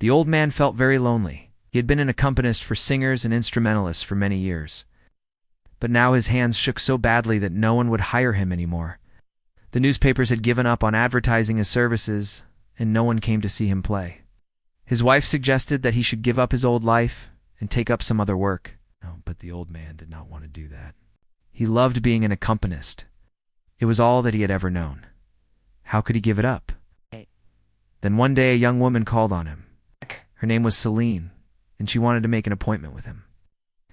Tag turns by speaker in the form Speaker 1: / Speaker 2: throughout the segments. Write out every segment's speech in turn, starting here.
Speaker 1: The old man felt very lonely. He had been an accompanist for singers and instrumentalists for many years. But now his hands shook so badly that no one would hire him anymore. The newspapers had given up on advertising his services, and no one came to see him play. His wife suggested that he should give up his old life and take up some other work. Oh, but the old man did not want to do that. He loved being an accompanist. It was all that he had ever known. How could he give it up? Then one day a young woman called on him. Her name was Celine, and she wanted to make an appointment with him.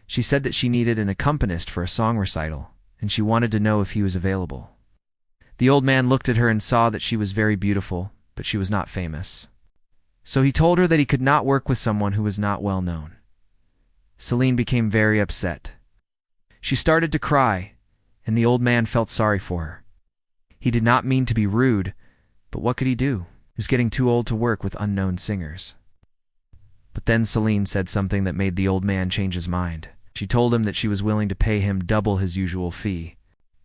Speaker 1: She said that she needed an accompanist for a song recital, and she wanted to know if he was available. The old man looked at her and saw that she was very beautiful, but she was not famous. So he told her that he could not work with someone who was not well known. Celine became very upset. She started to cry, and the old man felt sorry for her. He did not mean to be rude, but what could he do? He was getting too old to work with unknown singers. But then Celine said something that made the old man change his mind. She told him that she was willing to pay him double his usual fee.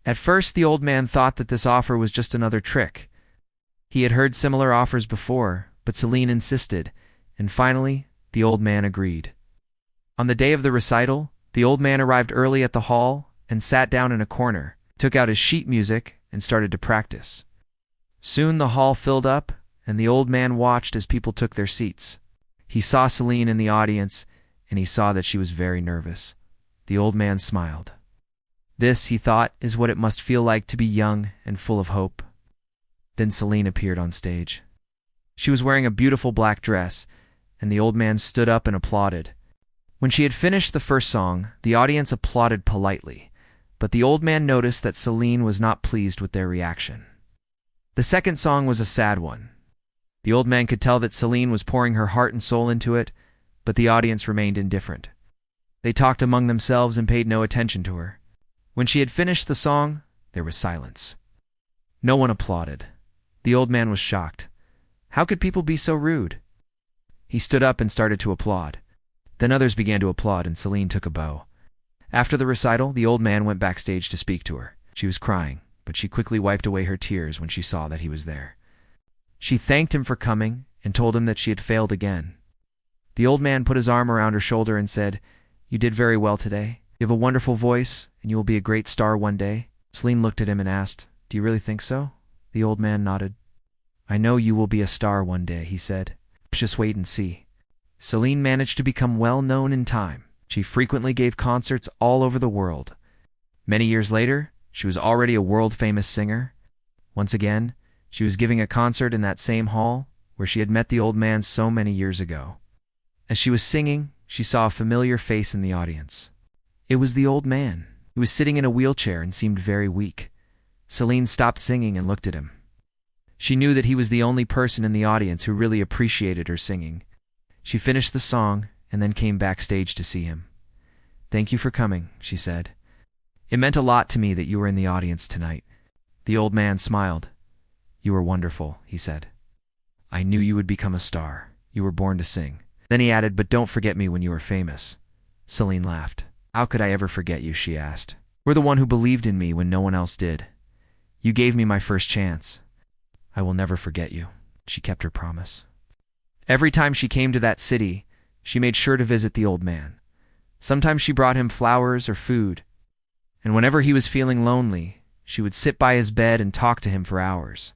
Speaker 1: At first, the old man thought that this offer was just another trick. He had heard similar offers before, but Celine insisted, and finally, the old man agreed. On the day of the recital, the old man arrived early at the hall and sat down in a corner, took out his sheet music, and started to practice. Soon the hall filled up, and the old man watched as people took their seats. He saw Celine in the audience, and he saw that she was very nervous. The old man smiled. This, he thought, is what it must feel like to be young and full of hope. Then Celine appeared on stage. She was wearing a beautiful black dress, and the old man stood up and applauded. When she had finished the first song, the audience applauded politely, but the old man noticed that Celine was not pleased with their reaction. The second song was a sad one. The old man could tell that Celine was pouring her heart and soul into it, but the audience remained indifferent. They talked among themselves and paid no attention to her. When she had finished the song, there was silence. No one applauded. The old man was shocked. How could people be so rude? He stood up and started to applaud. Then others began to applaud, and Celine took a bow. After the recital, the old man went backstage to speak to her. She was crying, but she quickly wiped away her tears when she saw that he was there. She thanked him for coming and told him that she had failed again. The old man put his arm around her shoulder and said, "You did very well today. You have a wonderful voice, and you will be a great star one day." Celine looked at him and asked, "Do you really think so?" The old man nodded. "I know you will be a star one day," he said. "Just wait and see." Celine managed to become well known in time. She frequently gave concerts all over the world. Many years later, she was already a world-famous singer. Once again, she was giving a concert in that same hall where she had met the old man so many years ago. As she was singing, she saw a familiar face in the audience. It was the old man. He was sitting in a wheelchair and seemed very weak. Celine stopped singing and looked at him. She knew that he was the only person in the audience who really appreciated her singing. She finished the song and then came backstage to see him. "Thank you for coming," she said. "It meant a lot to me that you were in the audience tonight." The old man smiled. "You were wonderful," he said. "I knew you would become a star. You were born to sing." Then he added, "But don't forget me when you are famous." Celine laughed. "How could I ever forget you?" she asked. "You were the one who believed in me when no one else did. You gave me my first chance. I will never forget you." She kept her promise. Every time she came to that city, she made sure to visit the old man. Sometimes she brought him flowers or food, and whenever he was feeling lonely, she would sit by his bed and talk to him for hours.